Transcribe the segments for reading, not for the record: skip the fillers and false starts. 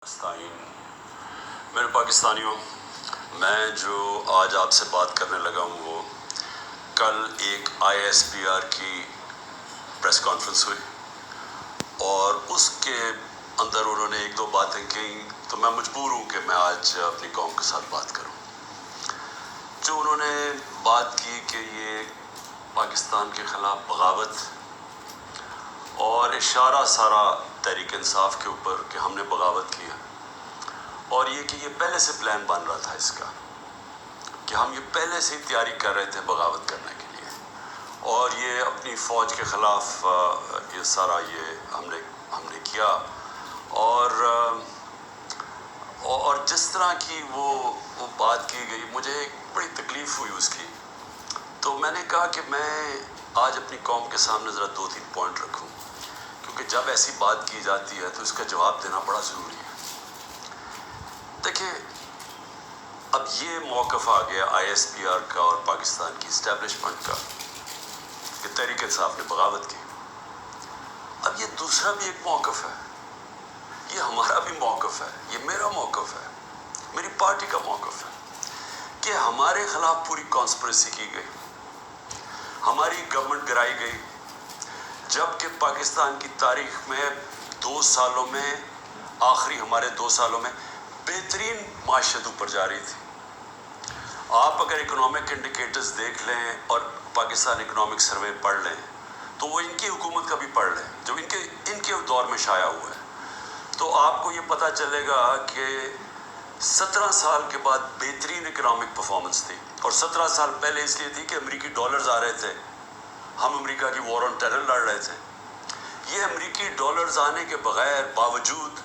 میرے پاکستانیوں، میں جو آج آپ سے بات کرنے لگا ہوں وہ کل ایک ISPR کی پریس کانفرنس ہوئی اور اس کے اندر انہوں نے ایک دو باتیں کہیں تو میں مجبور ہوں کہ میں آج اپنی قوم کے ساتھ بات کروں۔ جو انہوں نے بات کی کہ یہ پاکستان کے خلاف بغاوت اور اشارہ سارا تحریک انصاف کے اوپر کہ ہم نے بغاوت کی ہے، اور یہ کہ یہ پہلے سے پلان بن رہا تھا اس کا کہ ہم یہ پہلے سے ہی تیاری کر رہے تھے بغاوت کرنے کے لیے، اور یہ اپنی فوج کے خلاف یہ سارا یہ ہم نے کیا، اور جس طرح کی وہ بات کی گئی مجھے بڑی تکلیف ہوئی اس کی۔ تو میں نے کہا کہ میں آج اپنی قوم کے سامنے ذرا دو تین پوائنٹ رکھوں، کیونکہ جب ایسی بات کی جاتی ہے تو اس کا جواب دینا بڑا ضروری ہے۔ دیکھیں، اب یہ موقف آ گیا ISPR کا اور پاکستان کی اسٹیبلشمنٹ کا کہ تحریک انصاف نے بغاوت کی۔ اب یہ دوسرا بھی ایک موقف ہے، یہ ہمارا بھی موقف ہے، یہ میرا موقف ہے، میری پارٹی کا موقف ہے کہ ہمارے خلاف پوری کانسپریسی کی گئی، ہماری گورنمنٹ گرائی گئی، جبکہ پاکستان کی تاریخ میں 2 سالوں میں ہمارے 2 سالوں میں بہترین معیشت اوپر جا رہی تھی۔ آپ اگر اکنامک انڈیکیٹرز دیکھ لیں اور پاکستان اکنامک سروے پڑھ لیں تو وہ ان کی حکومت کا بھی پڑھ لیں جو ان کے دور میں شائع ہوا ہے، تو آپ کو یہ پتہ چلے گا کہ 17 سال کے بعد بہترین اکنامک پرفارمنس تھی، اور 17 سال پہلے اس لیے تھی کہ امریکی ڈالرز آ رہے تھے، ہم امریکہ کی وار آن ٹیرر لڑ رہے تھے۔ یہ امریکی ڈالرز آنے کے باوجود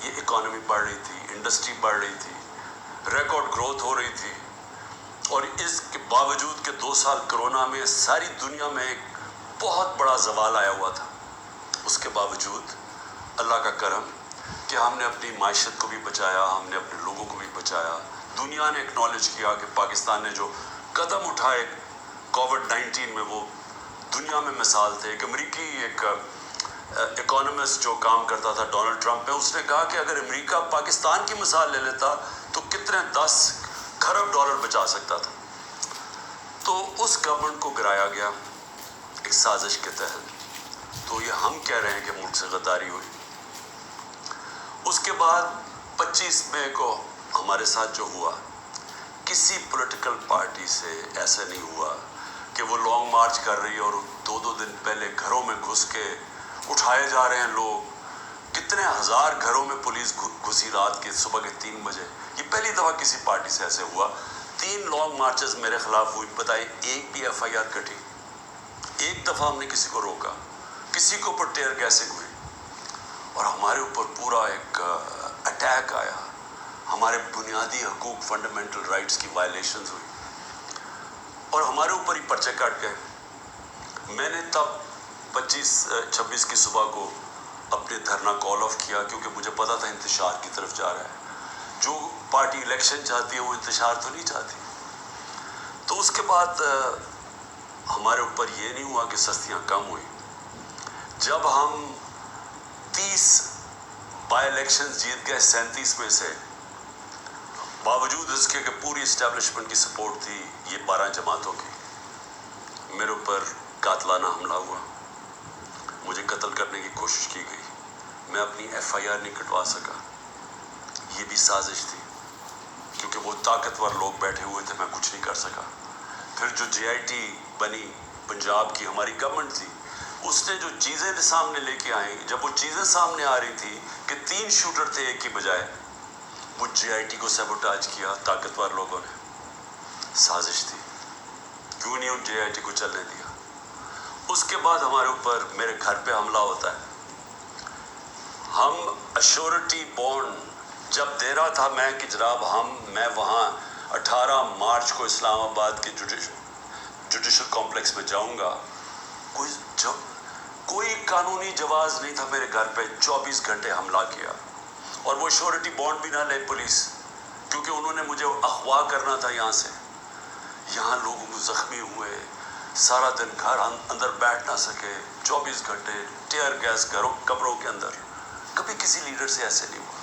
یہ اکانومی بڑھ رہی تھی، انڈسٹری بڑھ رہی تھی، ریکارڈ گروتھ ہو رہی تھی، اور اس کے باوجود کہ 2 سال کرونا میں ساری دنیا میں ایک بہت بڑا زوال آیا ہوا تھا، اس کے باوجود اللہ کا کرم کہ ہم نے اپنی معیشت کو بھی بچایا، ہم نے اپنے لوگوں کو بھی بچایا۔ دنیا نے اکنالج کیا کہ پاکستان نے جو قدم اٹھائے کووڈ-19 میں وہ دنیا میں مثال تھے۔ ایک امریکی اکانومسٹ جو کام کرتا تھا ڈونلڈ ٹرمپ میں، اس نے کہا کہ اگر امریکہ پاکستان کی مثال لے لیتا تو کتنے 10 کھرب ڈالر بچا سکتا تھا۔ تو اس گورنمنٹ کو گرایا گیا ایک سازش کے تحت، تو یہ ہم کہہ رہے ہیں کہ ملک سے غداری ہوئی۔ اس کے بعد 25 مئی کو ہمارے ساتھ جو ہوا، کسی پولیٹیکل پارٹی سے ایسا نہیں ہوا کہ وہ لانگ مارچ کر رہی ہے اور 2 دن پہلے گھروں میں گھس کے اٹھائے جا رہے ہیں لوگ، کتنے ہزار گھروں میں پولیس گھسی رات کے صبح کے 3 بجے۔ یہ پہلی دفعہ کسی پارٹی سے ایسے ہوا۔ 3 لانگ مارچز میرے خلاف ہوئی، بتائیں ایک بھی FIR کٹی؟ ایک دفعہ ہم نے کسی کو روکا؟ کسی کے اوپر ٹیئر گیسنگ ہوئی؟ اور ہمارے اوپر پورا ایک اٹیک آیا، ہمارے بنیادی حقوق فنڈامنٹل رائٹس کی وائلیشنز ہوئی، اور ہمارے اوپر ہی پرچے کٹ گئے۔ میں نے تب 26 کی صبح کو اپنے دھرنا کال آف کیا، کیونکہ مجھے پتا تھا انتشار کی طرف جا رہا ہے۔ جو پارٹی الیکشن چاہتی ہے وہ انتشار تو نہیں چاہتی۔ تو اس کے بعد ہمارے اوپر یہ نہیں ہوا کہ سستیاں کم ہوئی۔ جب ہم 30 بائی الیکشنز جیت گئے 37 میں سے، باوجود اس کے کہ پوری اسٹیبلشمنٹ کی سپورٹ تھی یہ 12 جماعتوں کی، میرے اوپر قاتلانہ حملہ ہوا، مجھے قتل کرنے کی کوشش کی گئی، میں اپنی FIR نہیں کٹوا سکا۔ یہ بھی سازش تھی، کیونکہ وہ طاقتور لوگ بیٹھے ہوئے تھے، میں کچھ نہیں کر سکا۔ پھر جو JIT بنی، پنجاب کی ہماری گورنمنٹ تھی، اس نے جو چیزیں سامنے لے کے آئیں، جب وہ چیزیں سامنے آ رہی تھی کہ 3 شوٹر تھے ایک کی بجائے، وہ JIT کو سیبوٹاج کیا طاقتور لوگوں نے۔ سازش تھی، کیوں نہیں ان JIT کو چلنے دیا۔ اس کے بعد ہمارے اوپر میرے گھر پہ حملہ ہوتا ہے۔ ہم ایشورٹی بانڈ جب دے رہا تھا میں کہ جناب میں وہاں 18 مارچ کو اسلام آباد کے جوڈیشل کمپلیکس میں جاؤں گا، کوئی قانونی جواز نہیں تھا میرے گھر پہ، 24 گھنٹے حملہ کیا، اور وہ ایشورٹی بانڈ بھی نہ لے پولیس، کیونکہ انہوں نے مجھے اغوا کرنا تھا یہاں سے۔ یہاں لوگ زخمی ہوئے، سارا دن گھر اندر بیٹھ نہ سکے، 24 گھنٹے ٹیئر گیس قبروں کے اندر۔ کبھی کسی لیڈر سے ایسے نہیں ہوا۔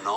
9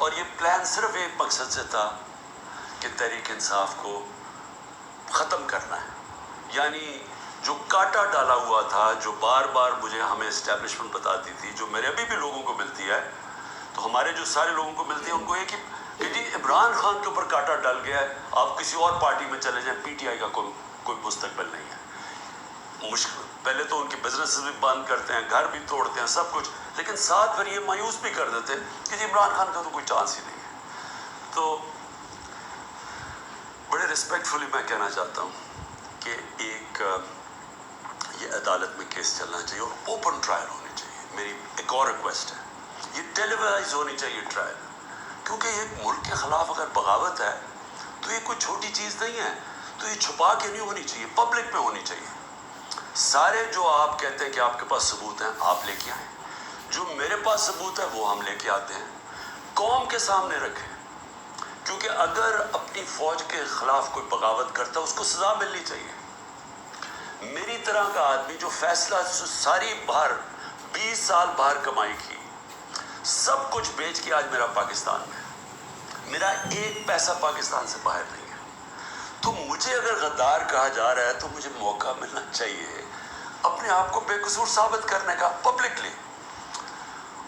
اور یہ پلان صرف ایک مقصد سے تھا کہ تحریک انصاف کو ختم کرنا ہے. یعنی جو کاٹا ڈالا ہوا تھا، جو بار بار مجھے ہمیں اسٹیبلشمنٹ بتاتی تھی، جو میرے ابھی بھی لوگوں کو ملتی ہے، تو ہمارے جو سارے لوگوں کو ملتی ہے ان کو یہ کہ جی عمران خان کے اوپر کاٹا ڈال گیا ہے، آپ کسی اور پارٹی میں چلے جائیں، پی ٹی آئی کا کوئی مستقبل نہیں ہے. مشکل پہلے تو ان کے بزنس بھی بند کرتے ہیں، گھر بھی توڑتے ہیں، سب کچھ، لیکن ساتھ پھر یہ مایوس بھی کر دیتے کہ جی عمران خان کا تو کوئی چانس ہی نہیں ہے. تو بڑے ریسپیکٹفلی میں کہنا چاہتا ہوں کہ ایک یہ عدالت میں کیس چلنا چاہیے اور اوپن ٹرائل ہونی چاہیے. میری ایک اور ریکویسٹ ہے، یہ ٹیلی وائز ہونی چاہیے ٹرائل، کیونکہ ایک ملک کے خلاف اگر بغاوت ہے تو یہ کوئی چھوٹی چیز نہیں ہے. تو یہ چھپا کے نہیں ہونی چاہیے، پبلک میں ہونی چاہیے. سارے جو آپ کہتے ہیں کہ آپ کے پاس ثبوت ہیں، آپ لے کے آئیں. جو میرے پاس ثبوت ہے وہ ہم لے کے آتے ہیں، قوم کے سامنے رکھیں. کیونکہ اگر اپنی فوج کے خلاف کوئی بغاوت کرتا ہے اس کو سزا ملنی چاہیے. میری طرح کا آدمی جو فیصلہ ساری باہر 20 سال باہر کمائی کی، سب کچھ بیچ کے آج میرا پاکستان میں، میرا ایک پیسہ پاکستان سے باہر نہیں ہے. تو مجھے اگر غدار کہا جا رہا ہے تو مجھے موقع ملنا چاہیے اپنے آپ کو بے قصور ثابت کرنے کا پبلکلی.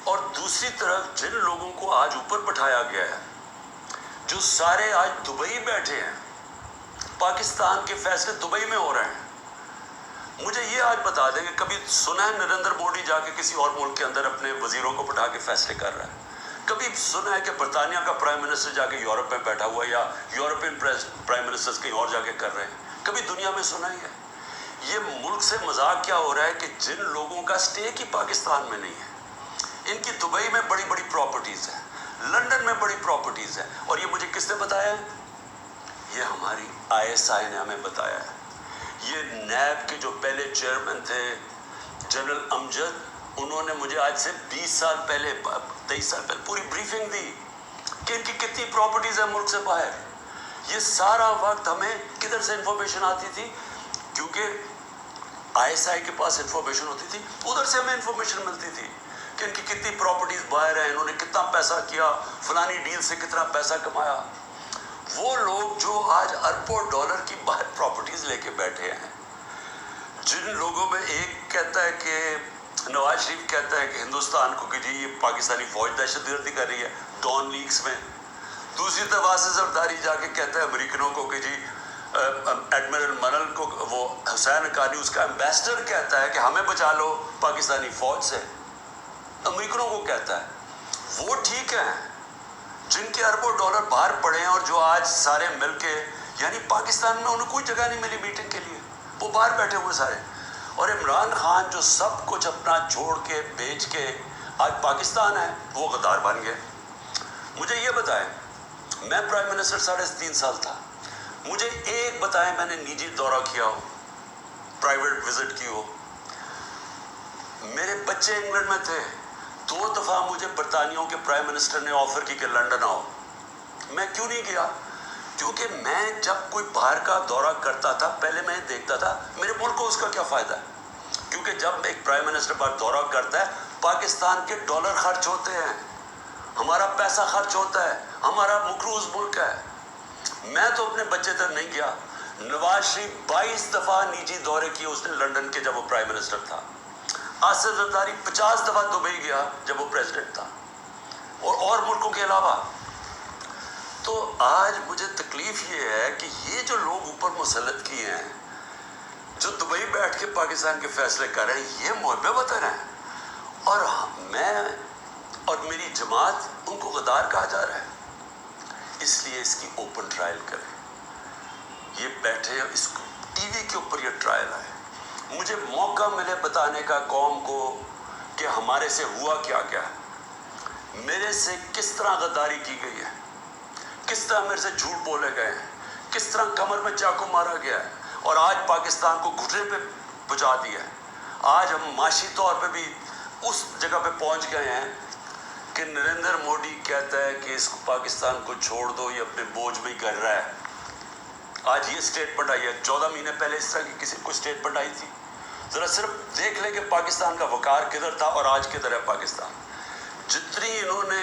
اور دوسری طرف جن لوگوں کو آج اوپر بٹھایا گیا ہے، جو سارے آج دبئی بیٹھے ہیں، پاکستان کے فیصلے دبئی میں ہو رہے ہیں. مجھے یہ آج بتا دیں کہ کبھی سنا ہے نریندر مودی جا کے کسی اور ملک کے اندر اپنے وزیروں کو بٹھا کے فیصلے کر رہا ہے؟ کبھی سنا ہے کہ برطانیہ کا پرائم منسٹر جا کے یورپ میں بیٹھا ہوا ہے، یا یورپین پرائم منسٹر کہیں اور جا کے کر رہے ہیں؟ کبھی دنیا میں سنا ہی ہے؟ یہ ملک سے مذاق کیا ہو رہا ہے کہ جن لوگوں کا اسٹیک ہی پاکستان میں نہیں ہے، ان کی دبئی میں بڑی بڑی پراپرٹیز ہیں، لنڈن میں بڑی پراپرٹیز ہیں. اور یہ مجھے کس نے بتایا ہے؟ یہ ہماری ISI نے ہمیں بتایا ہے. یہ نیب کے جو پہلے چیئرمین تھے جنرل امجد، انہوں نے مجھے آج سے 20 سال پہلے 23 سال پہلے پوری بریفنگ دی کہ ان کی کتنی پراپرٹیز ہیں ملک سے باہر. یہ سارا وقت ہمیں کدھر سے انفارمیشن آتی تھی؟ کیونکہ ISI کے پاس انفارمیشن ہوتی تھی، ادھر سے ہمیں انفارمیشن ملتی تھی کہ ان کی کتنی پراپرٹیز باہر ہیں، انہوں نے کتنا پیسہ کیا، فلانی ڈیل سے کتنا پیسہ کمایا. وہ لوگ جو آج اربوں ڈالر کی باہر پراپرٹیز لے کے بیٹھے ہیں، جن لوگوں میں ایک کہتا ہے کہ نواز شریف کہتا ہے کہ ہندوستان کو کہ جی یہ پاکستانی فوج دہشت گردی کر رہی ہے ڈان لیگز میں، دوسری طرف آصف زرداری جا کے کہتا ہے امریکنوں کو کہ جی ایڈمرل منل کو، وہ حسین حقانی اس کا ایمبیسڈر کہتا ہے کہ ہمیں بچا لو پاکستانی فوج سے، امریکنوں کو کہتا ہے. وہ ٹھیک ہیں جن کے اربوں ڈالر باہر پڑے ہیں اور جو آج سارے مل کے، یعنی پاکستان میں انہیں کوئی جگہ نہیں ملی میٹنگ کے لیے، وہ باہر بیٹھے ہوئے سارے. اور عمران خان جو سب کچھ اپنا چھوڑ کے بیچ کے آج پاکستان ہے، وہ غدار بن گئے. مجھے یہ بتائیں، میں پرائم منسٹر 3.5 سال تھا، مجھے ایک بتائیں میں نے نجی دورہ کیا ہو، پرائیویٹ وزٹ کی ہو. میرے بچے انگلینڈ میں تھے، 2 دفعہ مجھے برطانیوں کے پرائم منسٹر نے آفر کی کہ لنڈن آؤ. میں کیوں نہیں گیا؟ کیونکہ میں جب کوئی باہر کا دورہ کرتا تھا پہلے میں دیکھتا تھا میرے ملک کو اس کا کیا فائدہ ہے. کیونکہ جب ایک پرائم منسٹر باہر دورہ کرتا ہے، پاکستان کے ڈالر خرچ ہوتے ہیں، ہمارا پیسہ خرچ ہوتا ہے، ہمارا مقروض ملک ہے. میں تو اپنے بچے تک نہیں گیا. نواز شریف 22 دفعہ نجی دورے کیے اس نے لنڈن کے جب وہ پرائم منسٹر تھا. آصف زرداری 50 دفعہ دبئی گیا جب وہ پریزیڈنٹ تھا، اور ملکوں کے علاوہ. تو آج مجھے تکلیف یہ ہے کہ یہ جو لوگ اوپر مسلط کیے ہیں، جو دبئی بیٹھ کے پاکستان کے فیصلے کر رہے ہیں، یہ محب وطن ہیں، اور میں اور میری جماعت ان کو غدار کہا جا رہا ہے. اس لیے اس کی اوپن ٹرائل کریں. یہ بیٹھے اس کو ٹی وی کے اوپر یہ ٹرائل آئے، مجھے موقع ملے بتانے کا قوم کو کہ ہمارے سے ہوا کیا کیا ہے، میرے سے کس طرح غداری کی گئی ہے، کس طرح میرے سے جھوٹ بولے گئے ہیں، کس طرح کمر میں چاقو مارا گیا ہے، اور آج پاکستان کو گھٹنے پہ پہنچا دیا ہے. آج ہم معاشی طور پہ بھی اس جگہ پہ پہنچ گئے ہیں کہ نریندر مودی کہتا ہے کہ اس پاکستان کو چھوڑ دو، یہ اپنے بوجھ میں ہی کر رہا ہے. آج یہ اسٹیٹمنٹ آئی ہے، 14 مہینے پہلے اس طرح کی کسی کو اسٹیٹمنٹ آئی تھی؟ ذرا صرف دیکھ لیں کہ پاکستان کا وقار کدھر تھا اور آج کدھر ہے پاکستان. جتنی انہوں نے